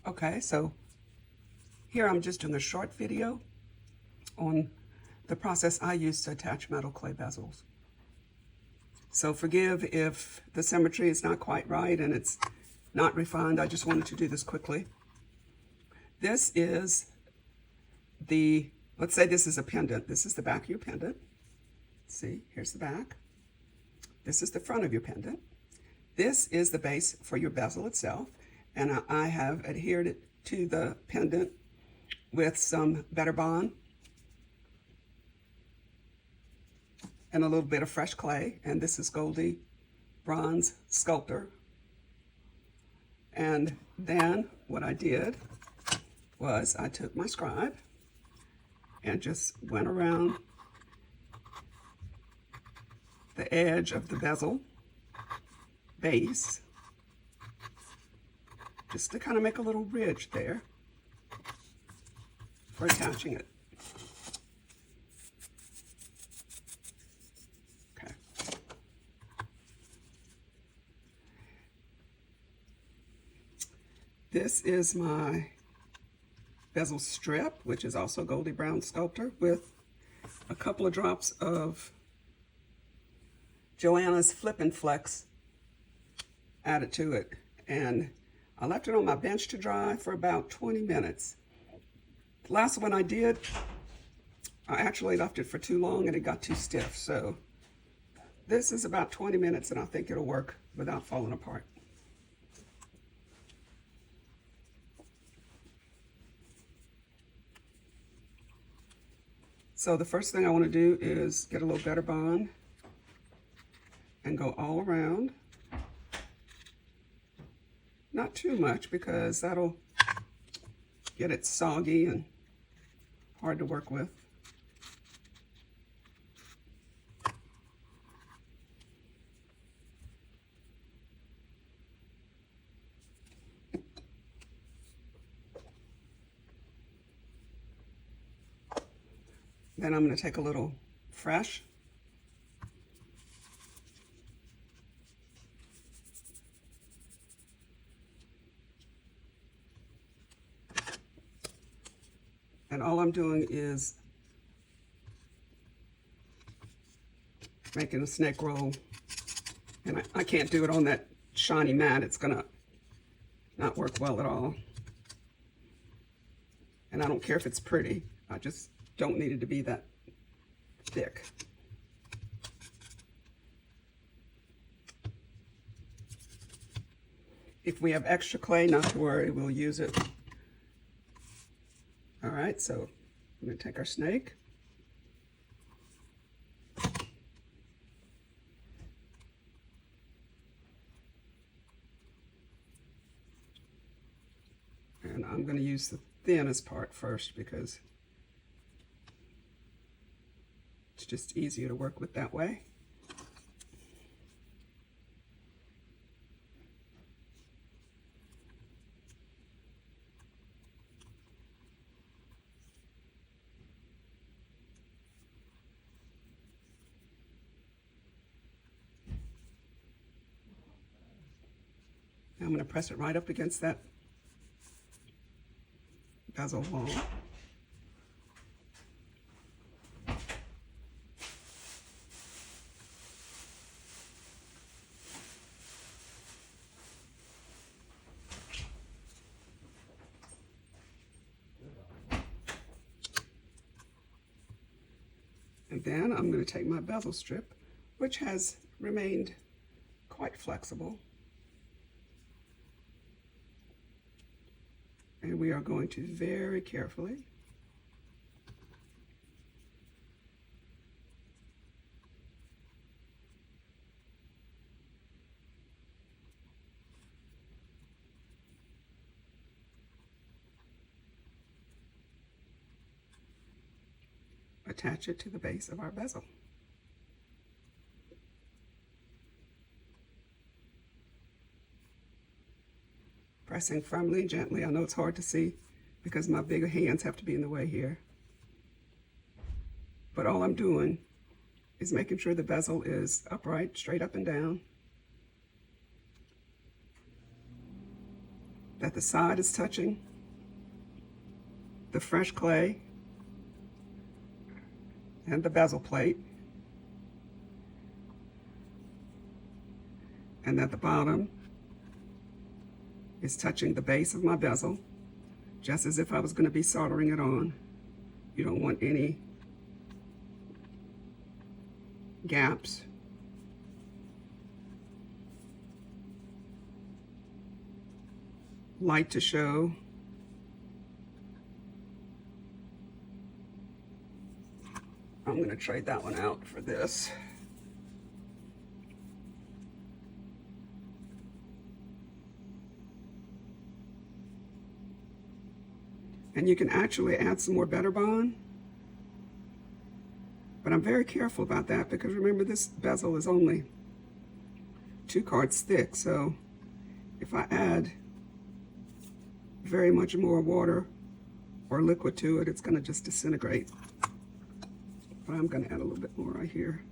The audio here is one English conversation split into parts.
Okay, so here I'm just doing a short video on the process I use to attach metal clay bezels. So forgive if the symmetry is not quite right and it's not refined. I just wanted to do this quickly. This is let's say this is a pendant. This is the back of your pendant. See, here's the back. This is the front of your pendant. This is the base for your bezel itself. And I have adhered it to the pendant with some Better Bond and a little bit of fresh clay. And this is Goldie Bronze Sculptor. And then what I did was I took my scribe and just went around the edge of the bezel base, just to kind of make a little ridge there for attaching it. Okay. This is my bezel strip, which is also Goldie Bronze Sculptor, with a couple of drops of Joanna's Flippin Flex added to it. And I left it on my bench to dry for about 20 minutes. The last one I did, I actually left it for too long and it got too stiff. So this is about 20 minutes and I think it'll work without falling apart. So the first thing I want to do is get a little Better Bond and go all around. Not too much because that'll get it soggy and hard to work with. Then I'm going to take a little fresh and all I'm doing is making a snake roll, and I can't do it on that shiny mat. It's gonna not work well at all, and I don't care if it's pretty. I just don't need it to be that thick. If we have extra clay, not to worry, we'll use it. All right, so I'm going to take our snake. And I'm going to use the thinnest part first because it's just easier to work with that way. Now I'm going to press it right up against that bezel wall. And then I'm going to take my bezel strip, which has remained quite flexible, and we are going to very carefully attach it to the base of our bezel. Pressing firmly and gently. I know it's hard to see because my bigger hands have to be in the way here. But all I'm doing is making sure the bezel is upright, straight up and down. that the side is touching the fresh clay and the bezel plate, and that the bottom is touching the base of my bezel, just as if I was going to be soldering it on. You don't want any gaps. Light to show. I'm going to trade that one out for this. And you can actually add some more Better Bond. But I'm very careful about that because remember, this bezel is only 2 cards thick. So if I add very much more water or liquid to it, it's going to just disintegrate. But I'm going to add a little bit more right here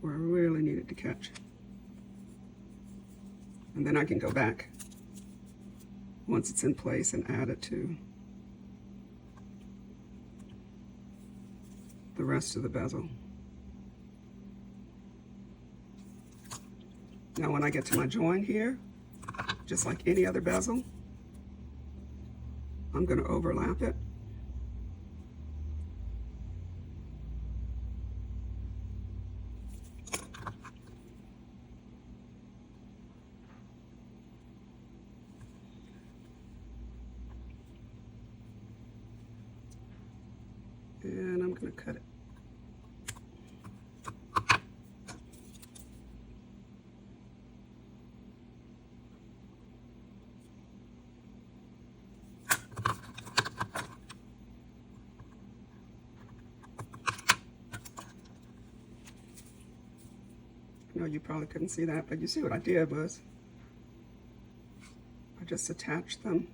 where I really need it to catch. And then I can go back once it's in place and add it to the rest of the bezel. Now when I get to my join here, just like any other bezel, I'm going to overlap it. And I'm going to cut it. I know you probably couldn't see that, but you see what I did was I just attached them,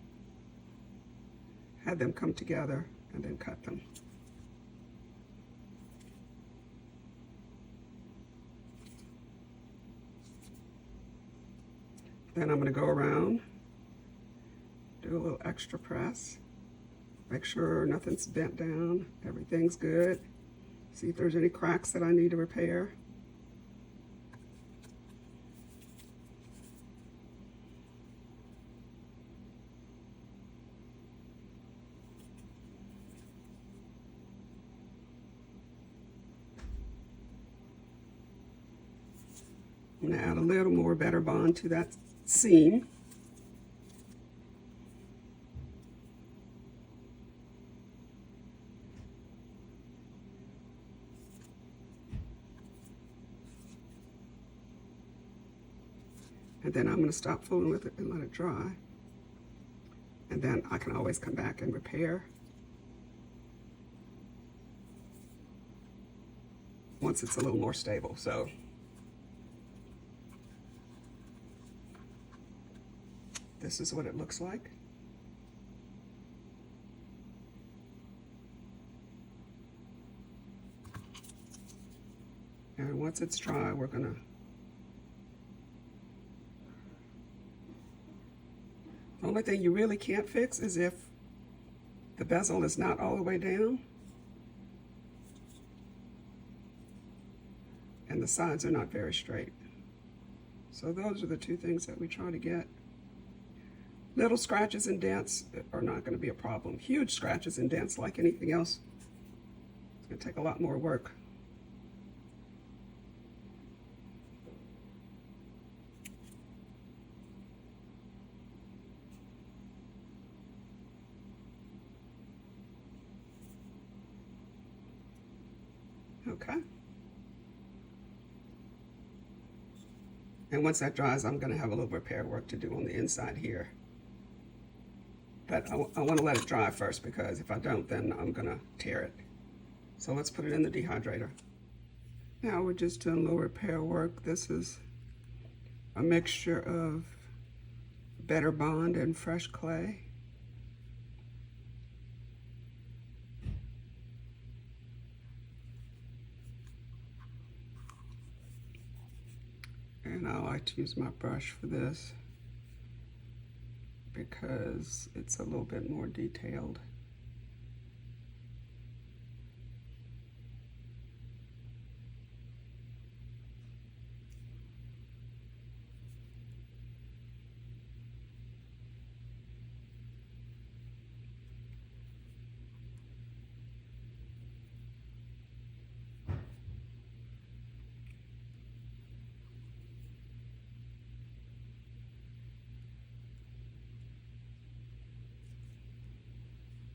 had them come together, and then cut them. Then I'm going to go around, do a little extra press, make sure nothing's bent down, everything's good. See if there's any cracks that I need to repair. I'm going to add a little more Better Bond to that seam. And then I'm going to stop fooling with it and let it dry. And then I can always come back and repair once it's a little more stable. So this is what it looks like. And once it's dry, we're gonna the only thing you really can't fix is if the bezel is not all the way down and the sides are not very straight. So those are the two things that we try to get. Little scratches and dents are not going to be a problem. Huge scratches and dents, like anything else, it's going to take a lot more work. Okay. And once that dries, I'm going to have a little repair work to do on the inside here. But I want to let it dry first, because if I don't, then I'm going to tear it. So let's put it in the dehydrator. Now we're just doing a little repair work. This is a mixture of Better Bond and fresh clay. And I like to use my brush for this. because it's a little bit more detailed.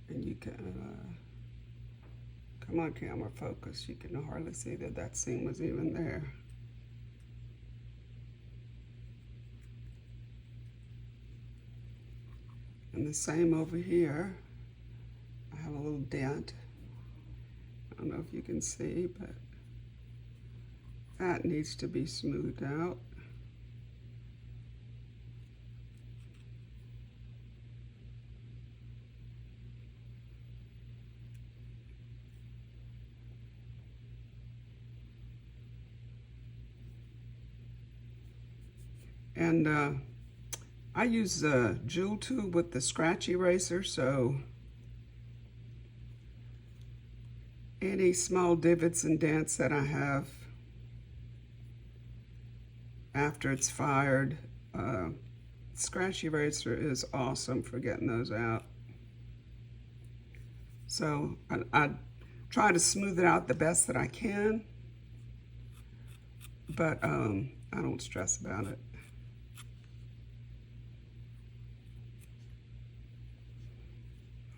And you can, come on camera, focus. You can hardly see that that seam was even there. And the same over here. I have a little dent. I don't know if you can see, but that needs to be smoothed out. And I use a jewel tube with the scratch eraser, so any small divots and dents that I have after it's fired, scratch eraser is awesome for getting those out. So I try to smooth it out the best that I can, but I don't stress about it.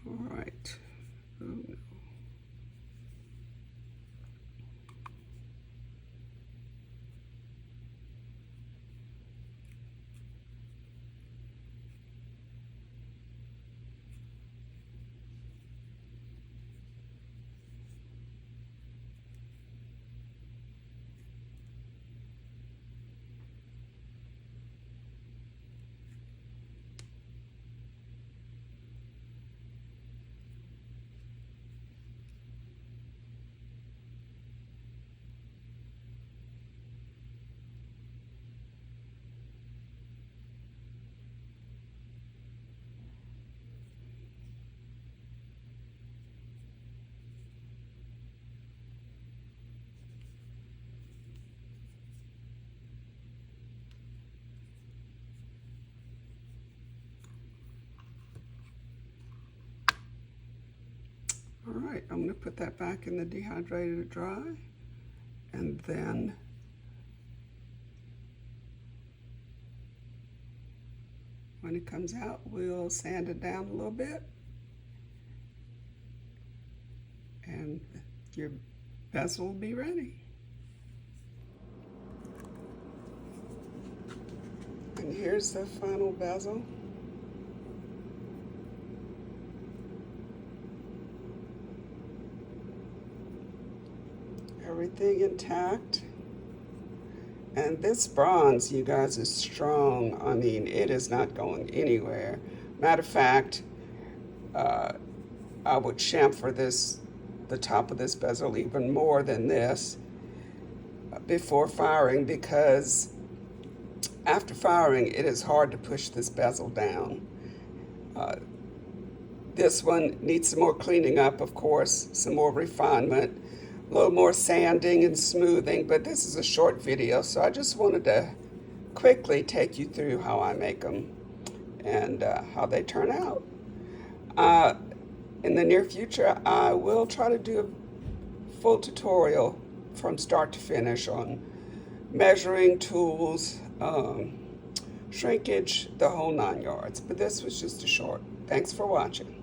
All right. Oh, no. All right, I'm going to put that back in the dehydrator to dry, and then when it comes out, we'll sand it down a little bit, and your bezel will be ready. And here's the final bezel. Everything intact. And this bronze, you guys, is strong. I mean, it is not going anywhere. Matter of fact, I would chamfer the top of this bezel even more than this before firing, because after firing, it is hard to push this bezel down. This one needs some more cleaning up, of course, some more refinement, a little more sanding and smoothing, but this is a short video, so I just wanted to quickly take you through how I make them and how they turn out. In the near future, I will try to do a full tutorial from start to finish on measuring tools, shrinkage, the whole 9 yards, but this was just a short. Thanks for watching.